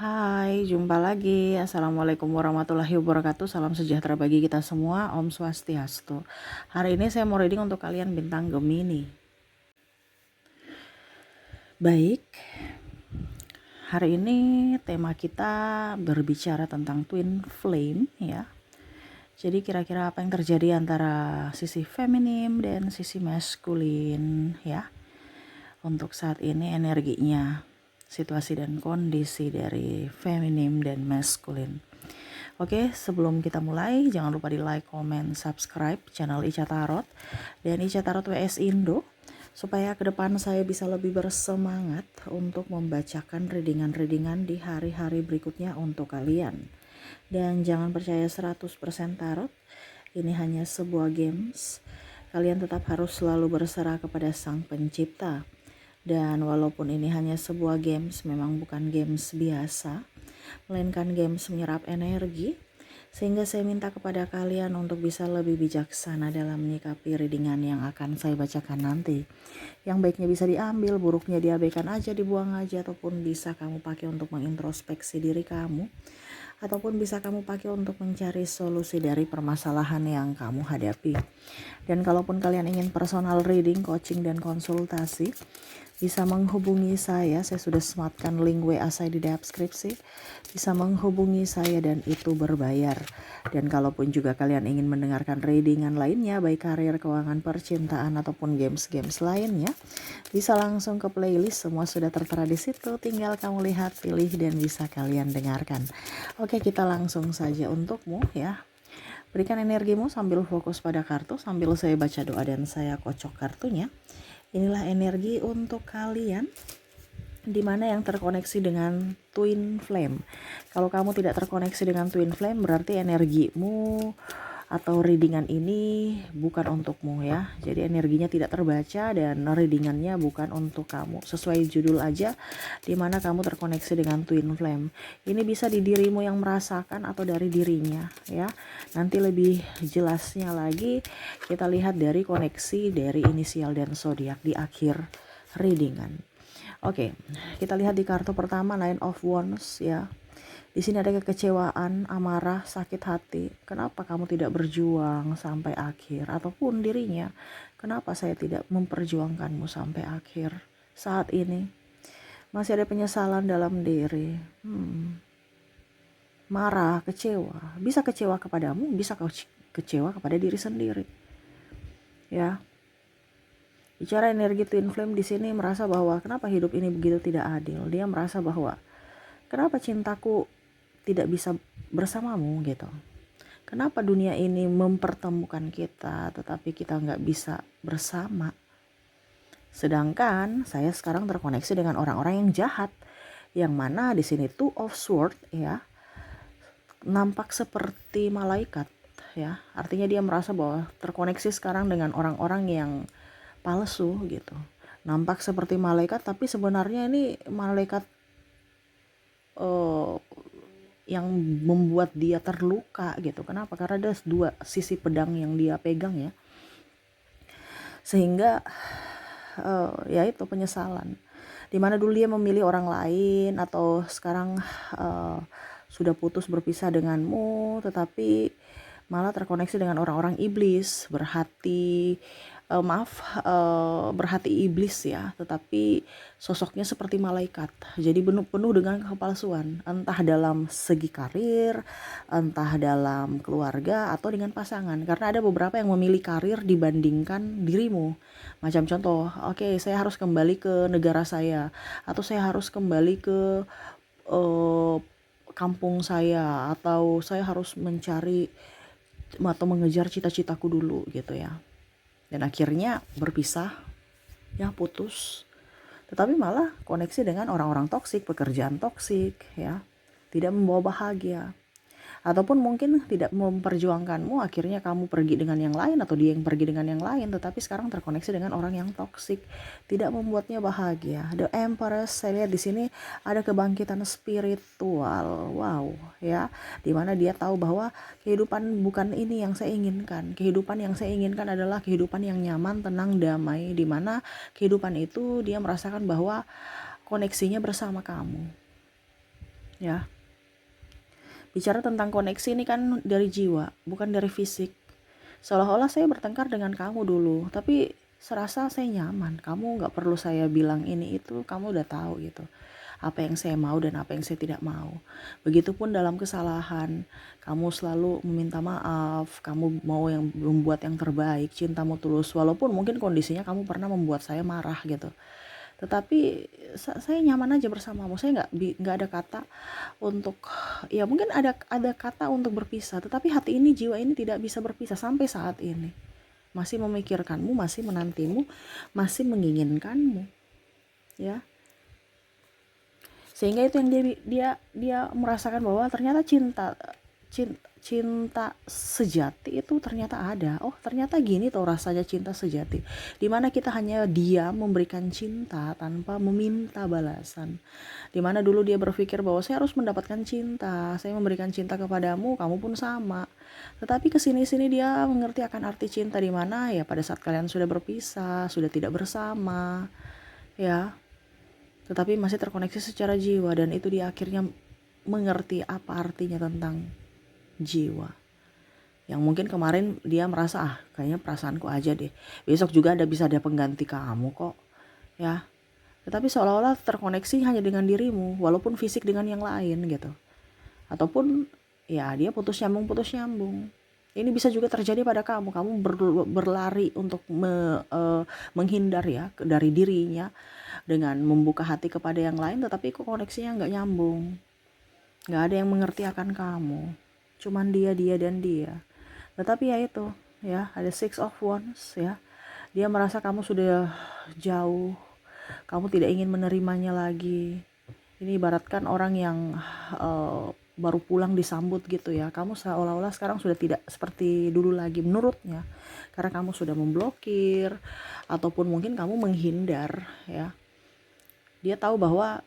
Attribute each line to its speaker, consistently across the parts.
Speaker 1: Hai, jumpa lagi. Assalamualaikum warahmatullahi wabarakatuh. Salam sejahtera bagi kita semua. Om Swastiastu. Hari ini saya mau reading untuk kalian bintang Gemini. Baik, hari ini tema kita berbicara tentang twin flame ya. Jadi kira-kira apa yang terjadi antara sisi feminim dan sisi maskulin ya. Untuk saat ini energinya, situasi dan kondisi dari feminim dan maskulin. Oke, sebelum kita mulai, jangan lupa di like, comment, subscribe channel Ica Tarot dan Ica Tarot WS Indo, supaya ke depan saya bisa lebih bersemangat untuk membacakan readingan-readingan di hari-hari berikutnya untuk kalian. Dan jangan percaya 100% tarot, ini hanya sebuah games. Kalian tetap harus selalu berserah kepada Sang Pencipta. Dan walaupun ini hanya sebuah games, memang bukan games biasa, melainkan games menyerap energi, sehingga saya minta kepada kalian untuk bisa lebih bijaksana dalam menyikapi readingan yang akan saya bacakan nanti. Yang baiknya bisa diambil, buruknya diabaikan aja, dibuang aja, ataupun bisa kamu pakai untuk mengintrospeksi diri kamu, ataupun bisa kamu pakai untuk mencari solusi dari permasalahan yang kamu hadapi. Dan kalaupun kalian ingin personal reading, coaching, dan konsultasi, bisa menghubungi saya sudah sematkan link WA saya di deskripsi. Bisa menghubungi saya dan itu berbayar. Dan kalaupun juga kalian ingin mendengarkan readingan lainnya, baik karir, keuangan, percintaan, ataupun games-games lainnya, bisa langsung ke playlist, semua sudah tertera di situ. Tinggal kamu lihat, pilih, dan bisa kalian dengarkan. Oke, kita langsung saja untukmu ya. Berikan energimu sambil fokus pada kartu, sambil saya baca doa dan saya kocok kartunya. Inilah energi untuk kalian di mana yang terkoneksi dengan twin flame. Kalau kamu tidak terkoneksi dengan twin flame, berarti energimu atau readingan ini bukan untukmu ya. Jadi energinya tidak terbaca dan readingannya bukan untuk kamu. Sesuai judul aja, di mana kamu terkoneksi dengan twin flame. Ini bisa di dirimu yang merasakan atau dari dirinya ya. Nanti lebih jelasnya lagi kita lihat dari koneksi dari inisial dan zodiak di akhir readingan. Oke, kita lihat di kartu pertama, Nine of Wands ya. Di sini ada kekecewaan, amarah, sakit hati. Kenapa kamu tidak berjuang sampai akhir? Ataupun dirinya, kenapa saya tidak memperjuangkanmu sampai akhir? Saat ini masih ada penyesalan dalam diri. Marah, kecewa. Bisa kecewa kepadamu, bisa kecewa kepada diri sendiri. Ya. Bicara energi twin flame di sini merasa bahwa kenapa hidup ini begitu tidak adil. Dia merasa bahwa kenapa cintaku tidak bisa bersamamu gitu. Kenapa dunia ini mempertemukan kita tetapi kita nggak bisa bersama. Sedangkan saya sekarang terkoneksi dengan orang-orang yang jahat, yang mana di sini Two of Swords ya, nampak seperti malaikat ya. Artinya dia merasa bahwa terkoneksi sekarang dengan orang-orang yang palsu gitu. Nampak seperti malaikat tapi sebenarnya ini malaikat yang membuat dia terluka gitu. Kenapa? Karena ada dua sisi pedang yang dia pegang ya. Sehingga ya itu penyesalan. Dimana dulu dia memilih orang lain atau sekarang sudah putus berpisah denganmu, tetapi malah terkoneksi dengan orang-orang iblis, berhati iblis ya, tetapi sosoknya seperti malaikat. Jadi penuh dengan kepalsuan, entah dalam segi karir, entah dalam keluarga atau dengan pasangan. Karena ada beberapa yang memilih karir dibandingkan dirimu. Macam contoh, oke, saya harus kembali ke negara saya, atau saya harus kembali ke kampung saya, atau saya harus mencari atau mengejar cita-citaku dulu gitu ya. Dan akhirnya berpisah ya, putus. Tetapi malah koneksi dengan orang-orang toksik, pekerjaan toksik ya, tidak membawa bahagia. Ataupun mungkin tidak memperjuangkanmu, akhirnya kamu pergi dengan yang lain atau dia yang pergi dengan yang lain, tetapi sekarang terkoneksi dengan orang yang toksik, tidak membuatnya bahagia. The Empress, saya lihat di sini ada kebangkitan spiritual. Wow, ya. Dimana dia tahu bahwa kehidupan bukan ini yang saya inginkan. Kehidupan yang saya inginkan adalah kehidupan yang nyaman, tenang, damai, dimana kehidupan itu dia merasakan bahwa koneksinya bersama kamu. ya. Bicara tentang koneksi ini kan dari jiwa, bukan dari fisik. Seolah-olah saya bertengkar dengan kamu dulu, tapi serasa saya nyaman. Kamu nggak perlu saya bilang ini itu, kamu udah tahu gitu. Apa yang saya mau dan apa yang saya tidak mau. Begitupun dalam kesalahan, kamu selalu meminta maaf, kamu mau yang membuat yang terbaik, cintamu tulus. Walaupun mungkin kondisinya kamu pernah membuat saya marah gitu. Tetapi saya nyaman aja bersamamu. Saya nggak ada kata untuk, ya mungkin ada kata untuk berpisah, tetapi hati ini, jiwa ini tidak bisa berpisah sampai saat ini. Masih memikirkanmu, masih menantimu, masih menginginkanmu, ya. Sehingga itu yang dia merasakan bahwa ternyata cinta sejati itu ternyata ada. Oh, ternyata gini tuh rasanya cinta sejati. Dimana kita hanya diam memberikan cinta tanpa meminta balasan. Dimana dulu dia berpikir bahwa saya harus mendapatkan cinta, saya memberikan cinta kepadamu, kamu pun sama. Tetapi kesini-sini dia mengerti akan arti cinta, dimana ya pada saat kalian sudah berpisah, sudah tidak bersama, ya. Tetapi masih terkoneksi secara jiwa, dan itu dia akhirnya mengerti apa artinya tentang jiwa. Yang mungkin kemarin dia merasa kayaknya perasaanku aja deh, besok juga bisa ada pengganti kamu kok, ya. Tetapi seolah-olah terkoneksi hanya dengan dirimu, walaupun fisik dengan yang lain gitu. Ataupun ya dia putus nyambung. Ini bisa juga terjadi pada kamu berlari untuk menghindar ya dari dirinya dengan membuka hati kepada yang lain, tetapi kok koneksinya nggak nyambung. Nggak ada yang mengerti akan kamu. Cuman dia dan dia. Tetapi ya itu, ya ada Six of Wands ya. Dia merasa kamu sudah jauh, kamu tidak ingin menerimanya lagi. Ini ibaratkan orang yang baru pulang disambut gitu ya. Kamu seolah-olah sekarang sudah tidak seperti dulu lagi menurutnya. Karena kamu sudah memblokir, ataupun mungkin kamu menghindar ya. Dia tahu bahwa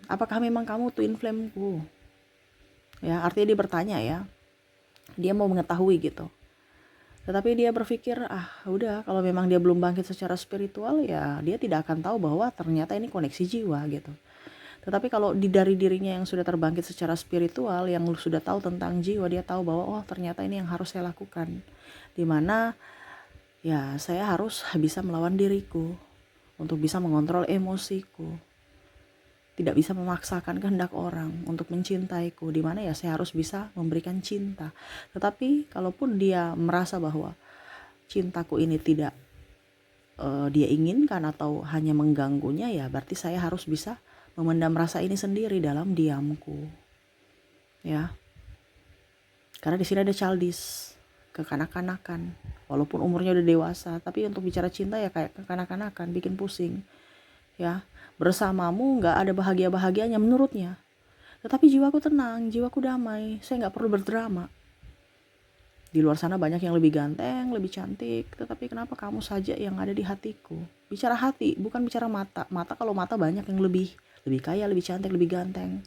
Speaker 1: apakah memang kamu twin flameku? Ya, artinya dia bertanya ya. Dia mau mengetahui gitu. Tetapi dia berpikir, udah kalau memang dia belum bangkit secara spiritual, ya dia tidak akan tahu bahwa ternyata ini koneksi jiwa gitu. Tetapi kalau dari dirinya yang sudah terbangkit secara spiritual, yang sudah tahu tentang jiwa, dia tahu bahwa ternyata ini yang harus saya lakukan. Dimana ya saya harus bisa melawan diriku untuk bisa mengontrol emosiku. Tidak bisa memaksakan kehendak orang untuk mencintaiku, dimana ya saya harus bisa memberikan cinta. Tetapi kalaupun dia merasa bahwa cintaku ini tidak dia inginkan atau hanya mengganggunya, ya berarti saya harus bisa memendam rasa ini sendiri dalam diamku, ya. Karena di sini ada childish, kekanak-kanakan. Walaupun umurnya udah dewasa, tapi untuk bicara cinta ya kayak kekanak-kanakan, bikin pusing, ya. Bersamamu nggak ada bahagia-bahagianya menurutnya. Tetapi jiwaku tenang, jiwaku damai, saya nggak perlu berdrama. Di luar sana banyak yang lebih ganteng, lebih cantik, tetapi kenapa kamu saja yang ada di hatiku? Bicara hati, bukan bicara mata. Mata, kalau mata banyak yang lebih kaya, lebih cantik, lebih ganteng,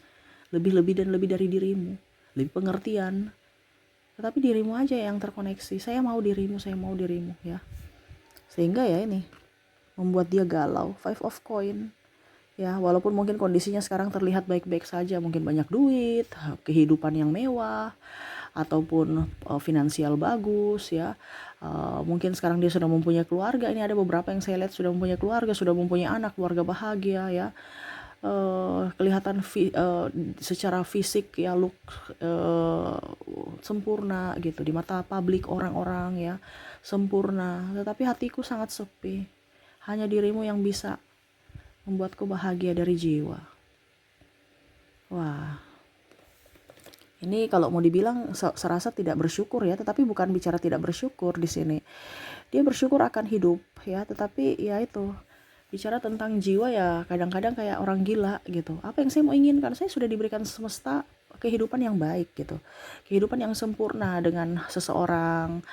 Speaker 1: lebih dan lebih dari dirimu, lebih pengertian. Tetapi dirimu aja yang terkoneksi. Saya mau dirimu ya. Sehingga ya ini membuat dia galau. Five of Coin. Ya, walaupun mungkin kondisinya sekarang terlihat baik-baik saja, mungkin banyak duit, kehidupan yang mewah, ataupun finansial bagus ya. Mungkin sekarang dia sudah mempunyai keluarga. Ini ada beberapa yang saya lihat sudah mempunyai keluarga, sudah mempunyai anak, keluarga bahagia ya. Kelihatan secara fisik ya look sempurna gitu di mata publik orang-orang ya, sempurna. Tetapi hatiku sangat sepi. Hanya dirimu yang bisa membuatku bahagia dari jiwa. Wah, ini kalau mau dibilang serasa tidak bersyukur ya, tetapi bukan bicara tidak bersyukur di sini. Dia bersyukur akan hidup ya, tetapi ya itu bicara tentang jiwa ya kadang-kadang kayak orang gila gitu. Apa yang saya mau inginkan? Saya sudah diberikan semesta kehidupan yang baik gitu, kehidupan yang sempurna dengan seseorang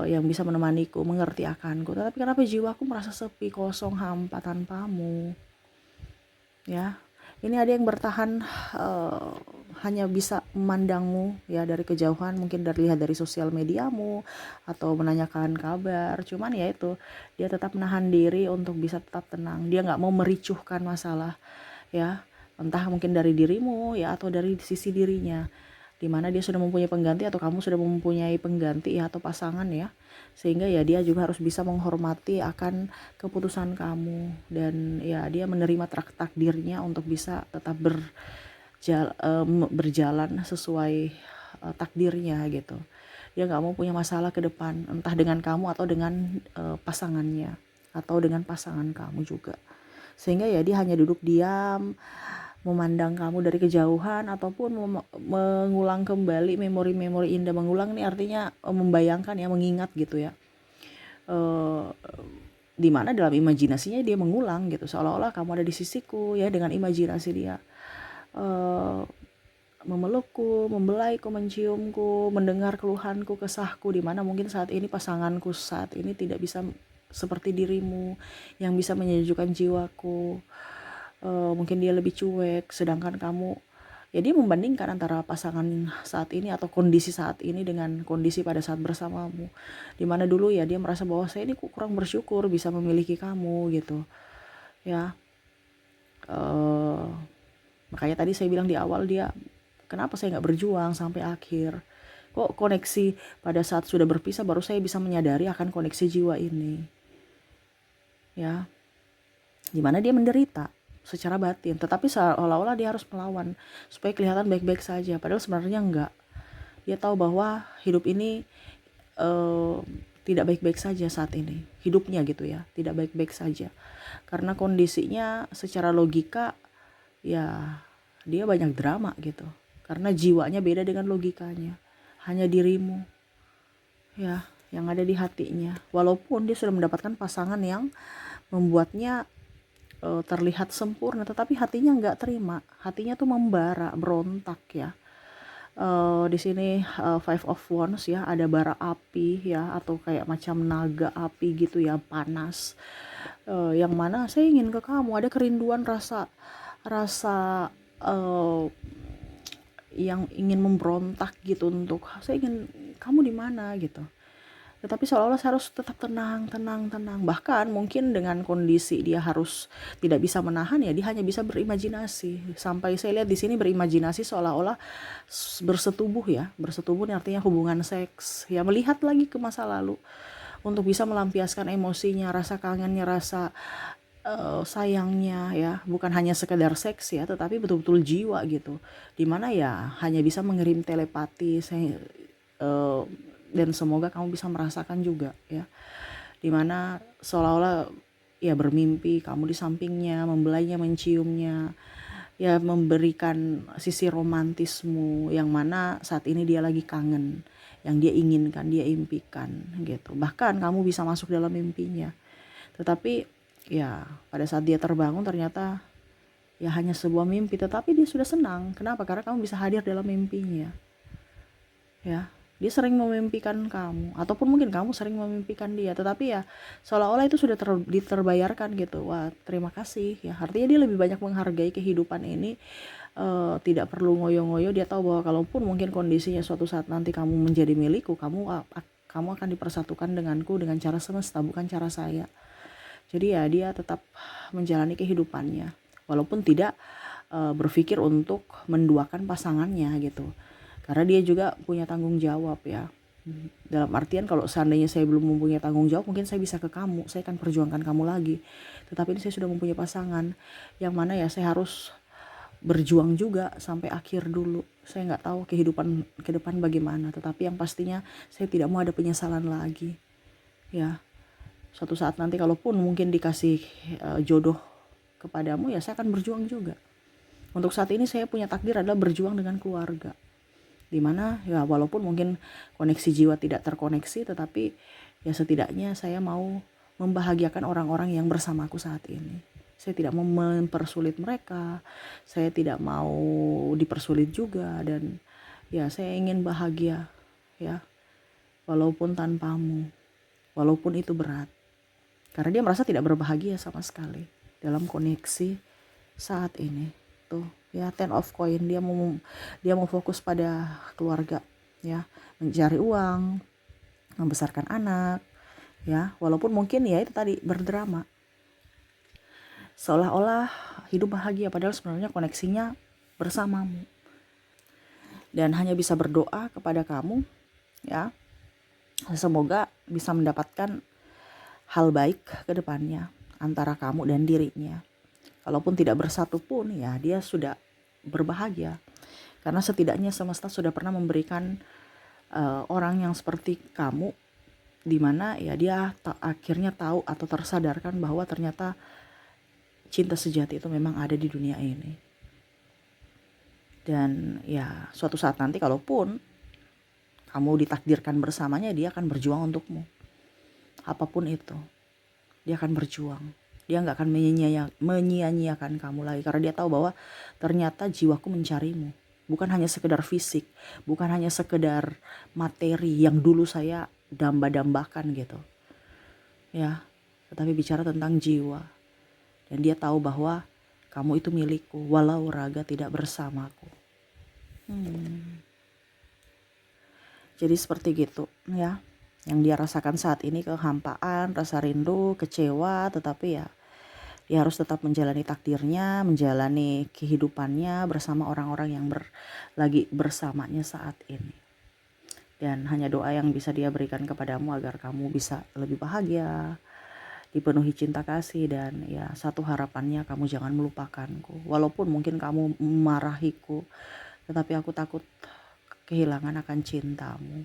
Speaker 1: yang bisa menemaniku, mengerti akanku. Tetapi kenapa jiwaku merasa sepi, kosong, hampa tanpamu? Ya, ini ada yang bertahan hanya bisa memandangmu ya dari kejauhan, mungkin lihat dari sosial mediamu atau menanyakan kabar. Cuman ya itu, dia tetap menahan diri untuk bisa tetap tenang. Dia nggak mau mericuhkan masalah ya. entah mungkin dari dirimu ya atau dari sisi dirinya, dimana dia sudah mempunyai pengganti atau kamu sudah mempunyai pengganti ya atau pasangan ya, sehingga ya dia juga harus bisa menghormati akan keputusan kamu, dan ya dia menerima takdirnya untuk bisa tetap berjalan sesuai takdirnya gitu. Dia nggak mau punya masalah ke depan, entah dengan kamu atau dengan pasangannya atau dengan pasangan kamu juga, sehingga ya dia hanya duduk diam memandang kamu dari kejauhan ataupun mengulang kembali memori-memori indah. Mengulang nih artinya membayangkan ya, mengingat gitu ya, dimana dalam imajinasinya dia mengulang gitu, seolah-olah kamu ada di sisiku ya, dengan imajinasi dia memelukku, membelaiku, menciumku, mendengar keluhanku, kesahku, dimana mungkin saat ini pasanganku saat ini tidak bisa seperti dirimu yang bisa menyejukkan jiwaku. Mungkin dia lebih cuek, sedangkan kamu ya, dia membandingkan antara pasangan saat ini atau kondisi saat ini dengan kondisi pada saat bersamamu, dimana dulu ya dia merasa bahwa saya ini kurang bersyukur bisa memiliki kamu gitu ya. Makanya tadi saya bilang di awal, dia kenapa saya nggak berjuang sampai akhir, kok koneksi pada saat sudah berpisah baru saya bisa menyadari akan koneksi jiwa ini ya, dimana dia menderita secara batin, tetapi seolah-olah dia harus melawan supaya kelihatan baik-baik saja, padahal sebenarnya enggak. Dia tahu bahwa hidup ini tidak baik-baik saja saat ini, hidupnya gitu ya, tidak baik-baik saja, karena kondisinya secara logika ya dia banyak drama gitu, karena jiwanya beda dengan logikanya, hanya dirimu ya yang ada di hatinya, walaupun dia sudah mendapatkan pasangan yang membuatnya terlihat sempurna, tetapi hatinya nggak terima, hatinya tuh membara, berontak ya. Di sini Five of Wands ya, ada bara api ya, atau kayak macam naga api gitu ya, panas. Yang mana saya ingin ke kamu, ada kerinduan, rasa yang ingin memberontak gitu, untuk saya ingin kamu di mana gitu. Tetapi seolah-olah saya harus tetap tenang. Bahkan mungkin dengan kondisi dia harus tidak bisa menahan ya, dia hanya bisa berimajinasi. Sampai saya lihat di sini berimajinasi seolah-olah bersetubuh ya. Bersetubuh ini artinya hubungan seks. Ya, melihat lagi ke masa lalu untuk bisa melampiaskan emosinya, rasa kangennya, rasa sayangnya ya, bukan hanya sekedar seks ya, tetapi betul-betul jiwa gitu. Dimana ya hanya bisa mengirim telepati. Dan semoga kamu bisa merasakan juga ya, dimana seolah-olah ya bermimpi kamu di sampingnya, membelainya, menciumnya ya, memberikan sisi romantismu yang mana saat ini dia lagi kangen, yang dia inginkan, dia impikan gitu. Bahkan kamu bisa masuk dalam mimpinya, tetapi ya pada saat dia terbangun ternyata ya hanya sebuah mimpi, tetapi dia sudah senang. Kenapa? Karena kamu bisa hadir dalam mimpinya ya. Dia sering memimpikan kamu, ataupun mungkin kamu sering memimpikan dia, tetapi ya seolah-olah itu sudah terbayarkan gitu. Wah, terima kasih ya, artinya dia lebih banyak menghargai kehidupan ini. Tidak perlu ngoyo-ngoyo. Dia tahu bahwa kalaupun mungkin kondisinya suatu saat nanti kamu menjadi milikku, kamu akan dipersatukan denganku dengan cara semesta, bukan cara saya. Jadi ya dia tetap menjalani kehidupannya walaupun tidak berpikir untuk menduakan pasangannya gitu, karena dia juga punya tanggung jawab ya. Dalam artian, kalau seandainya saya belum mempunyai tanggung jawab, mungkin saya bisa ke kamu, saya akan perjuangkan kamu lagi. Tetapi ini saya sudah mempunyai pasangan, yang mana ya saya harus berjuang juga sampai akhir dulu. Saya nggak tahu kehidupan ke depan bagaimana, tetapi yang pastinya saya tidak mau ada penyesalan lagi ya. Suatu saat nanti kalaupun mungkin dikasih jodoh kepadamu ya, saya akan berjuang juga. Untuk saat ini saya punya takdir adalah berjuang dengan keluarga, dimana ya walaupun mungkin koneksi jiwa tidak terkoneksi, tetapi ya setidaknya saya mau membahagiakan orang-orang yang bersamaku saat ini. Saya tidak mau mempersulit mereka, saya tidak mau dipersulit juga, dan ya saya ingin bahagia ya, walaupun tanpamu, walaupun itu berat, karena dia merasa tidak berbahagia sama sekali dalam koneksi saat ini. Tuh ya, Ten of Coin, dia mau fokus pada keluarga ya, mencari uang, membesarkan anak ya, walaupun mungkin ya itu tadi berdrama. seolah-olah hidup bahagia padahal sebenarnya koneksinya bersamamu. Dan hanya bisa berdoa kepada kamu ya, semoga bisa mendapatkan hal baik ke depannya antara kamu dan dirinya. Kalaupun tidak bersatu pun ya dia sudah berbahagia. Karena setidaknya semesta sudah pernah memberikan orang yang seperti kamu, di mana ya dia akhirnya tahu atau tersadarkan bahwa ternyata cinta sejati itu memang ada di dunia ini. Dan ya suatu saat nanti kalaupun kamu ditakdirkan bersamanya, dia akan berjuang untukmu. Apapun itu, dia akan berjuang. Dia nggak akan menyia-nyiakan kamu lagi, karena dia tahu bahwa ternyata jiwaku mencarimu. Bukan hanya sekedar fisik, bukan hanya sekedar materi yang dulu saya damba-dambakan gitu. Ya, tetapi bicara tentang jiwa. Dan dia tahu bahwa kamu itu milikku, walau raga tidak bersamaku. Jadi seperti gitu ya, yang dia rasakan saat ini, kehampaan, rasa rindu, kecewa, tetapi ya dia harus tetap menjalani takdirnya, menjalani kehidupannya bersama orang-orang yang lagi bersamanya saat ini. Dan hanya doa yang bisa dia berikan kepadamu agar kamu bisa lebih bahagia, dipenuhi cinta kasih, dan ya satu harapannya, kamu jangan melupakanku. Walaupun mungkin kamu memarahiku, tetapi aku takut kehilangan akan cintamu.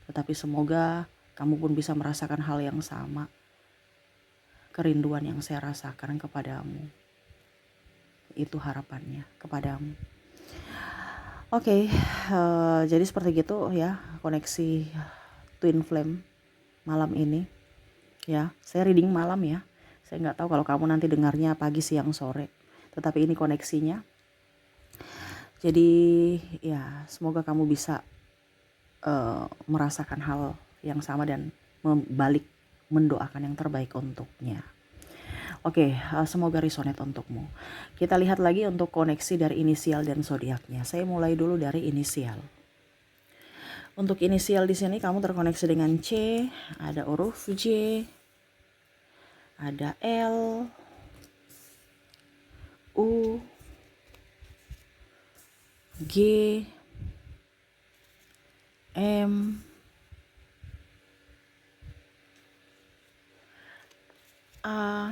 Speaker 1: Tetapi semoga kamu pun bisa merasakan hal yang sama, kerinduan yang saya rasakan kepadamu. Itu harapannya kepadamu. Oke, jadi seperti gitu ya koneksi twin flame malam ini. Ya, saya reading malam ya. Saya nggak tahu kalau kamu nanti dengarnya pagi, siang, sore. Tetapi ini koneksinya. Jadi ya semoga kamu bisa merasakan hal yang sama dan balik mendoakan yang terbaik untuknya. Oke, semoga resonate untukmu. Kita lihat lagi untuk koneksi dari inisial dan zodiaknya. Saya mulai dulu dari inisial. Untuk inisial di sini kamu terkoneksi dengan C, ada huruf J, ada L, U, G, M, A,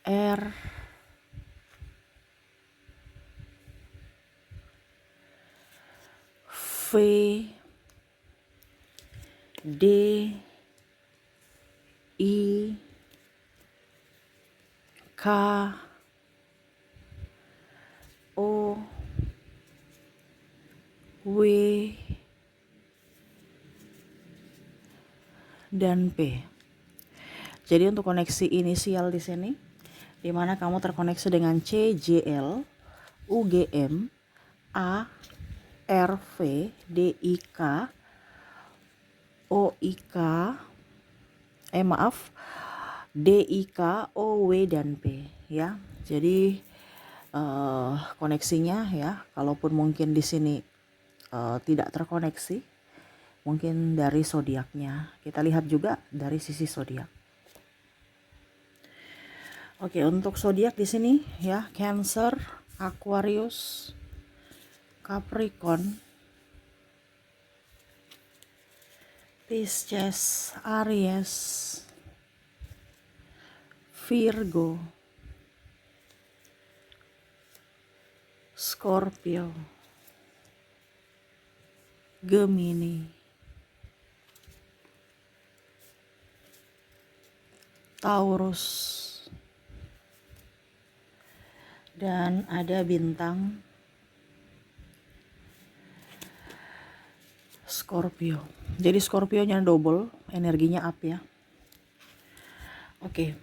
Speaker 1: R, V, D, I, K, O, W, dan P. Jadi untuk koneksi inisial di sini, di mana kamu terkoneksi dengan C, J, L, U, G, M, A, R, V, D, I, K, O, I, K, D, I, K, O, W, dan P ya. Jadi koneksinya ya, kalaupun mungkin di sini tidak terkoneksi, mungkin dari zodiaknya. Kita lihat juga dari sisi zodiak. Oke, untuk zodiak di sini ya, Cancer, Aquarius, Capricorn, Pisces, Aries, Virgo, Scorpio, Gemini, Taurus, dan ada bintang Scorpio. Jadi Scorpio-nya double, energinya up ya. Oke.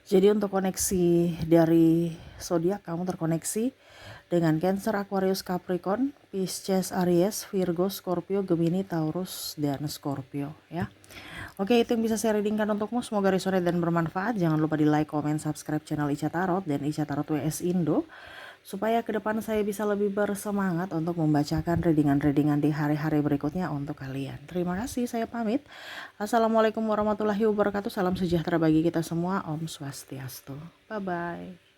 Speaker 1: Jadi untuk koneksi dari zodiak, kamu terkoneksi dengan Cancer, Aquarius, Capricorn, Pisces, Aries, Virgo, Scorpio, Gemini, Taurus, dan Scorpio ya. Oke, itu yang bisa saya readingkan untukmu. Semoga resonate dan bermanfaat. Jangan lupa di like, comment, subscribe channel Ica Tarot dan Ica Tarot WS Indo. supaya ke depan saya bisa lebih bersemangat untuk membacakan readingan-readingan di hari-hari berikutnya untuk kalian. Terima kasih, saya pamit. Assalamualaikum warahmatullahi wabarakatuh. Salam sejahtera bagi kita semua. Om Swastiastu. Bye-bye.